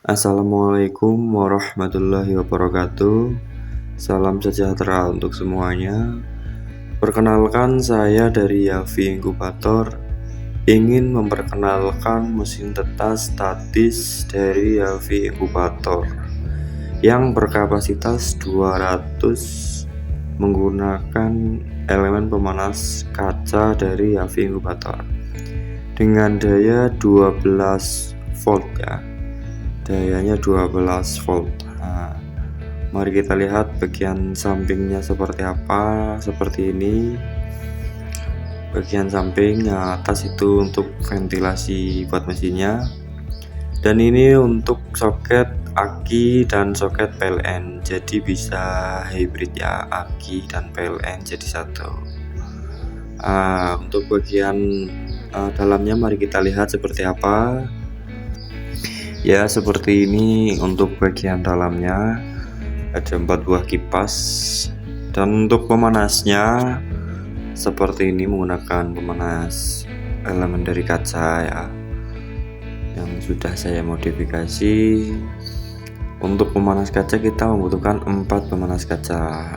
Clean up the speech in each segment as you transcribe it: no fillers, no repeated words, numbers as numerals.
Assalamualaikum warahmatullahi wabarakatuh. Salam sejahtera untuk semuanya. Perkenalkan, saya dari Yavi Inkubator ingin memperkenalkan mesin tetas statis dari Yavi Inkubator yang berkapasitas 200 menggunakan elemen pemanas kaca dari Yavi Inkubator dengan daya 12 volt ya. Dayanya 12 volt. Nah, mari kita lihat bagian sampingnya seperti apa. Seperti ini. Bagian samping atas itu untuk ventilasi buat mesinnya. Dan ini untuk soket aki dan soket PLN. Jadi bisa hybrid ya, aki dan PLN jadi satu. Untuk bagian dalamnya mari kita lihat seperti apa. Ya, seperti ini untuk bagian dalamnya. Ada 4 buah kipas. Dan untuk pemanasnya seperti ini, menggunakan pemanas elemen dari kaca ya, yang sudah saya modifikasi. Untuk pemanas kaca kita membutuhkan 4 pemanas kaca.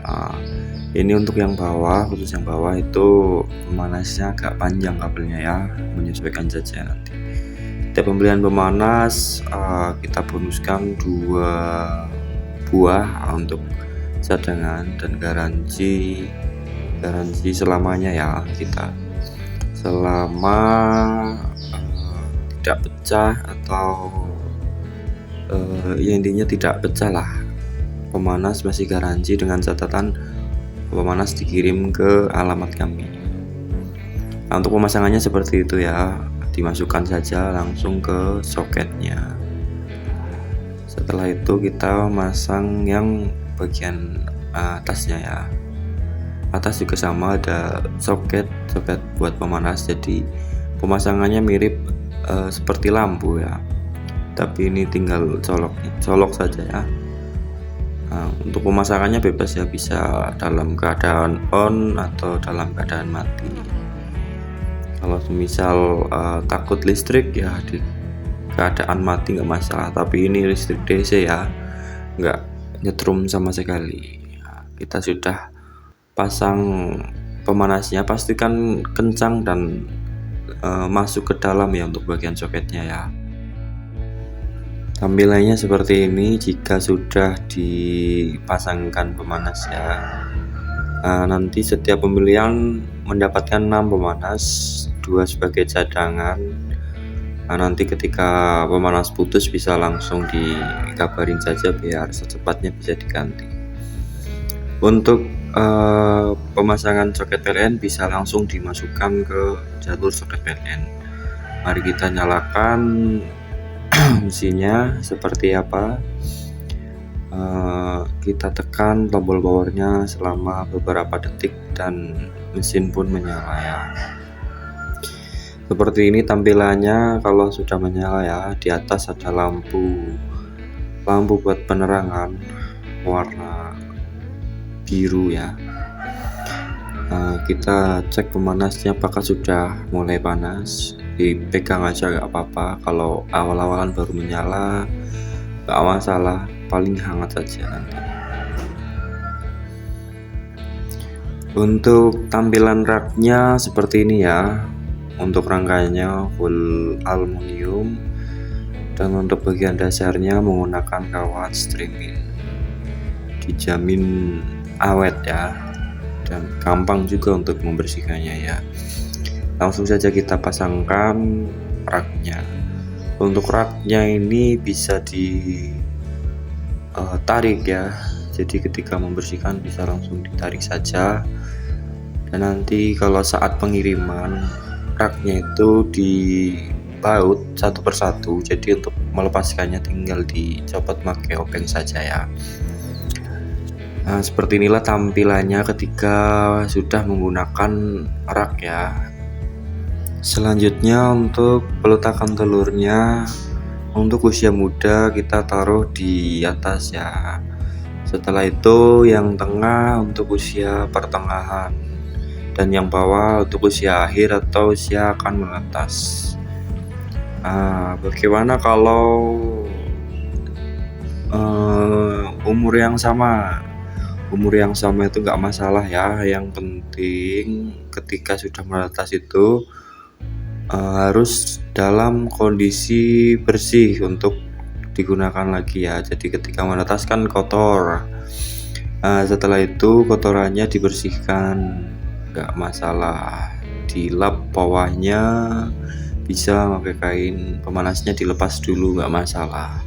Ini untuk yang bawah, khusus yang bawah itu pemanasnya agak panjang kabelnya ya, menyesuaikan saja nanti. Setiap pembelian pemanas kita bonuskan 2 buah untuk cadangan dan garansi selamanya ya, kita selama tidak pecah atau ya intinya tidak pecah lah, pemanas masih garansi dengan catatan pemanas dikirim ke alamat kami. Untuk pemasangannya seperti itu ya, dimasukkan saja langsung ke soketnya. Setelah itu kita masang yang bagian atasnya ya. Atas juga sama, ada soket buat pemanas, jadi pemasangannya mirip seperti lampu ya, tapi ini tinggal colok saja ya. Untuk pemasangannya bebas ya, bisa dalam keadaan on atau dalam keadaan mati. Kalau misal takut listrik ya, di keadaan mati nggak masalah, tapi ini listrik DC ya, nggak nyetrum sama sekali. Kita sudah pasang pemanasnya, pastikan kencang dan masuk ke dalam ya untuk bagian soketnya ya. Tampilannya seperti ini jika sudah dipasangkan pemanas ya. Nanti setiap pembelian mendapatkan 6 pemanas, 2 sebagai cadangan. Nanti ketika pemanas putus bisa langsung dikabarin saja biar secepatnya bisa diganti. Untuk pemasangan soket PLN bisa langsung dimasukkan ke jalur soket PLN. Mari kita nyalakan mesinnya seperti apa. Kita tekan tombol powernya selama beberapa detik dan mesin pun menyala ya. Seperti ini tampilannya kalau sudah menyala ya. Di atas ada lampu buat penerangan warna biru ya. Kita cek pemanasnya apakah sudah mulai panas. Dipegang aja gak apa-apa, kalau awal-awalan baru menyala gak masalah, paling hangat saja nanti. Untuk tampilan raknya seperti ini ya. Untuk rangkaiannya full aluminium, dan untuk bagian dasarnya menggunakan kawat stripping. Dijamin awet ya, dan gampang juga untuk membersihkannya ya. Langsung saja kita pasangkan raknya. Untuk raknya ini bisa ditarik ya, jadi ketika membersihkan bisa langsung ditarik saja. Dan nanti kalau saat pengiriman, raknya itu dibaut satu persatu, jadi untuk melepaskannya tinggal dicopot pakai obeng saja ya. Seperti inilah tampilannya ketika sudah menggunakan rak ya. Selanjutnya untuk peletakan telurnya, untuk usia muda kita taruh di atas ya. Setelah itu yang tengah untuk usia pertengahan, dan yang bawah untuk usia akhir atau usia akan menetas. Bagaimana kalau umur yang sama. Umur yang sama itu nggak masalah ya, yang penting ketika sudah menetas itu harus dalam kondisi bersih untuk digunakan lagi ya. Jadi ketika menetas kan kotor. Setelah itu kotorannya dibersihkan, nggak masalah. Dilap bawahnya, bisa pakai kain pemanasnya dilepas dulu, nggak masalah.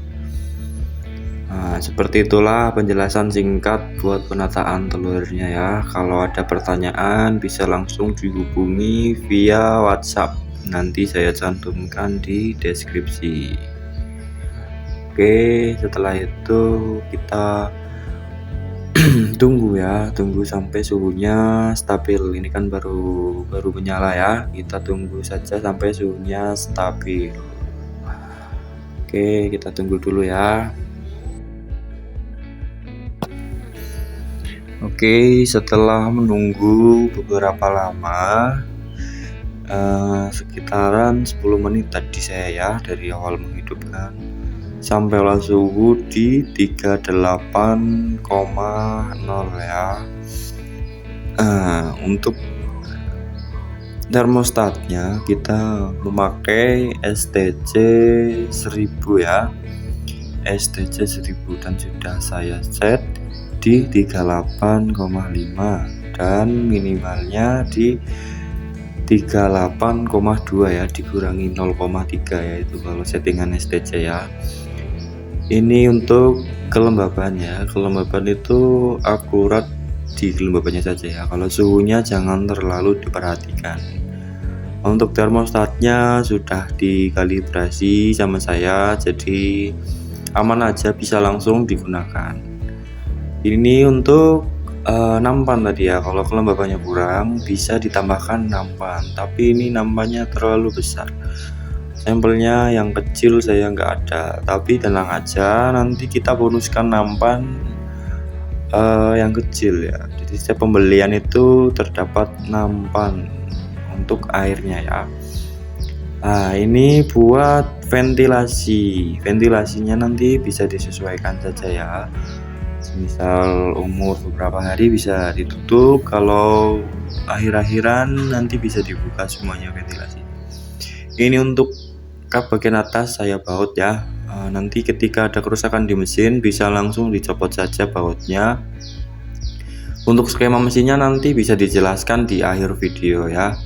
Seperti itulah penjelasan singkat buat penataan telurnya ya. Kalau ada pertanyaan bisa langsung dihubungi via WhatsApp. Nanti saya cantumkan di deskripsi. Oke, setelah itu kita tunggu sampai suhunya stabil. Ini kan baru menyala ya. Kita tunggu saja sampai suhunya stabil. Oke, kita tunggu dulu ya. Oke, setelah menunggu beberapa lama, sekitaran 10 menit tadi saya ya dari awal menghidupkan, sampailah suhu di 38,0 ya. Untuk termostatnya kita memakai STC 1000 ya, STC 1000 dan sudah saya set di 38,5 dan minimalnya di 38,2 ya, dikurangi 0,3 ya, itu kalau settingan STC ya. Ini untuk kelembaban ya, kelembaban itu akurat di kelembabannya saja ya, kalau suhunya jangan terlalu diperhatikan. Untuk termostatnya sudah dikalibrasi sama saya, jadi aman aja, bisa langsung digunakan. Ini untuk nampan tadi ya, kalau kelembabannya kurang bisa ditambahkan nampan, tapi ini nampannya terlalu besar. Sampelnya yang kecil saya nggak ada, tapi tenang aja, nanti kita bonuskan nampan yang kecil ya. Jadi setiap pembelian itu terdapat nampan untuk airnya ya. Ini buat ventilasinya nanti bisa disesuaikan saja ya. Misal umur beberapa hari bisa ditutup, kalau akhir-akhiran nanti bisa dibuka semuanya ventilasi. Ini untuk kap bagian atas saya baut ya. Nanti ketika ada kerusakan di mesin bisa langsung dicopot saja bautnya. Untuk skema mesinnya nanti bisa dijelaskan di akhir video ya.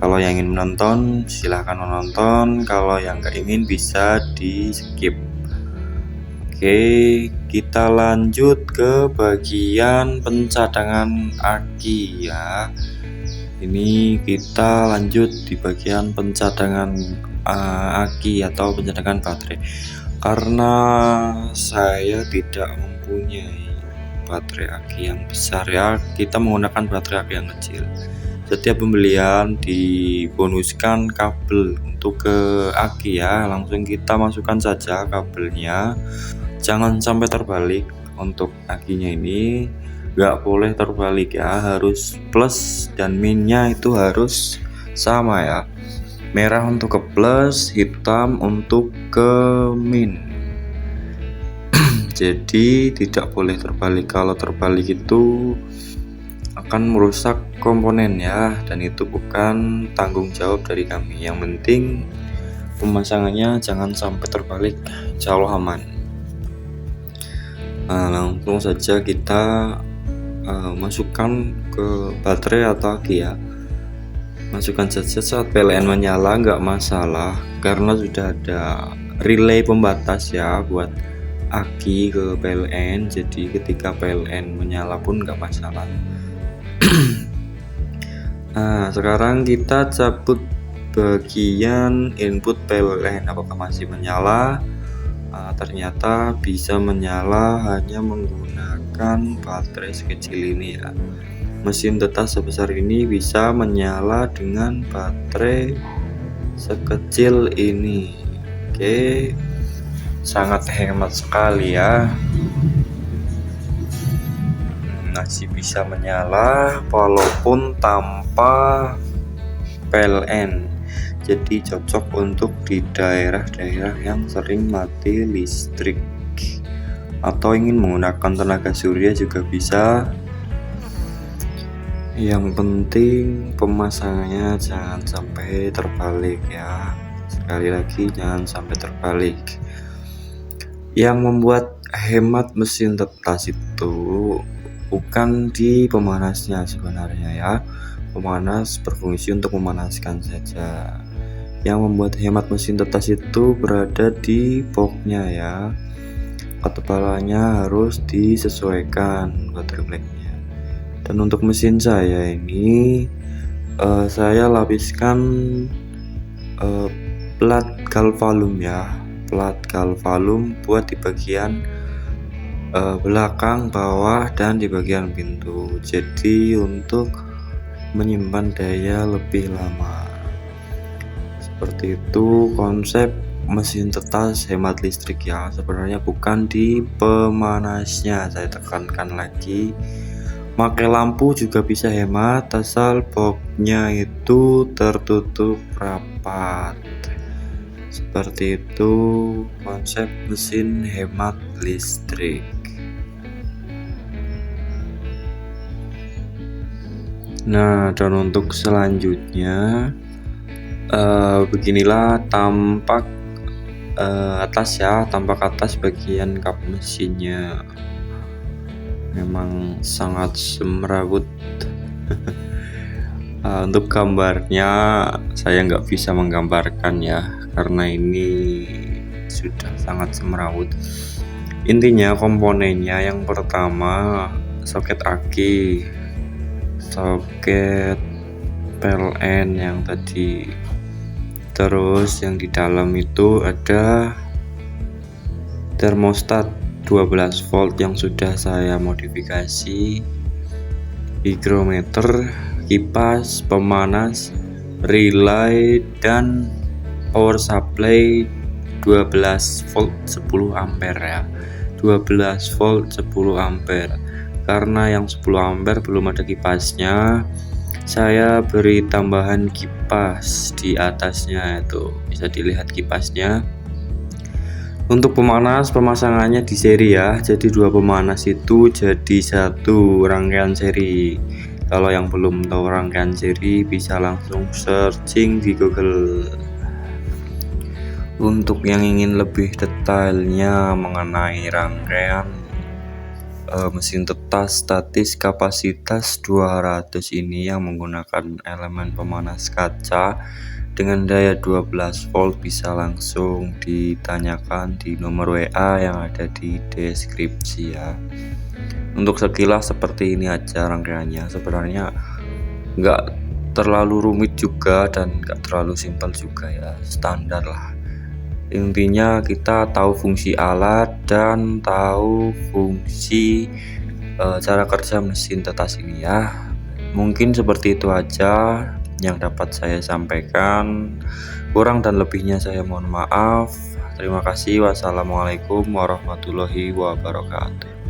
Kalau yang ingin menonton silahkan menonton, kalau yang nggak ingin bisa di skip. Oke, kita lanjut ke bagian pencadangan aki ya. Ini kita lanjut di bagian pencadangan aki atau pencadangan baterai. Karena saya tidak mempunyai baterai aki yang besar ya, kita menggunakan baterai aki yang kecil. Setiap pembelian dibonuskan kabel untuk ke aki ya, langsung kita masukkan saja kabelnya. Jangan sampai terbalik. Untuk akinya ini nggak boleh terbalik ya, harus plus dan minnya itu harus sama ya. Merah untuk ke plus, hitam untuk ke min. Jadi tidak boleh terbalik. Kalau terbalik itu akan merusak komponen ya, dan itu bukan tanggung jawab dari kami. Yang penting pemasangannya jangan sampai terbalik, insya Allah aman. Langsung saja kita masukkan ke baterai atau aki ya. Masukkan saja saat PLN menyala, nggak masalah karena sudah ada relay pembatas ya buat aki ke PLN. Jadi ketika PLN menyala pun nggak masalah. Sekarang kita cabut bagian input PLN, apakah masih menyala. Ternyata bisa menyala hanya menggunakan baterai sekecil ini ya. Mesin tetas sebesar ini bisa menyala dengan baterai sekecil ini. Oke, sangat hemat sekali ya. Masih bisa menyala walaupun tanpa PLN. Jadi cocok untuk di daerah-daerah yang sering mati listrik. atau ingin menggunakan tenaga surya juga bisa. Yang penting pemasangannya jangan sampai terbalik ya. Sekali lagi jangan sampai terbalik. Yang membuat hemat mesin tetas itu bukan di pemanasnya sebenarnya ya. Pemanas berfungsi untuk memanaskan saja. Yang membuat hemat mesin tetas itu berada di boxnya ya. Ketebalannya harus disesuaikan buat refleksnya. Dan untuk mesin saya ini saya lapiskan plat galvalum ya, plat galvalum buat di bagian belakang, bawah, dan di bagian pintu. Jadi untuk menyimpan daya lebih lama. Seperti itu konsep mesin tetas hemat listrik ya. Sebenarnya bukan di pemanasnya, saya tekankan lagi. Pakai lampu juga bisa hemat asal boxnya itu tertutup rapat. Seperti itu konsep mesin hemat listrik. Nah, dan untuk selanjutnya beginilah tampak atas ya, tampak atas bagian kap mesinnya. Memang sangat semrawut. Untuk gambarnya saya nggak bisa menggambarkan ya, karena ini sudah sangat semrawut. Intinya komponennya yang pertama soket aki, soket PLN yang tadi, terus yang di dalam itu ada termostat 12 volt yang sudah saya modifikasi, hygrometer, kipas, pemanas, relay, dan power supply 12 volt 10 ampere ya. 12 volt 10 ampere. Karena yang 10 ampere belum ada kipasnya, saya beri tambahan kipas di atasnya, itu bisa dilihat kipasnya. Untuk pemanas, pemasangannya di seri ya, jadi 2 pemanas itu jadi 1 rangkaian seri. Kalau yang belum tahu rangkaian seri bisa langsung searching di Google. Untuk yang ingin lebih detailnya mengenai rangkaian mesin tetas statis kapasitas 200 ini yang menggunakan elemen pemanas kaca dengan daya 12 volt bisa langsung ditanyakan di nomor WA yang ada di deskripsi ya. Untuk sekilas seperti ini aja rangkaiannya, sebenarnya nggak terlalu rumit juga dan nggak terlalu simpel juga ya, standar lah. Intinya kita tahu fungsi alat dan tahu fungsi cara kerja mesin tetas ini ya. Mungkin seperti itu aja yang dapat saya sampaikan. Kurang dan lebihnya saya mohon maaf. Terima kasih. Wassalamualaikum warahmatullahi wabarakatuh.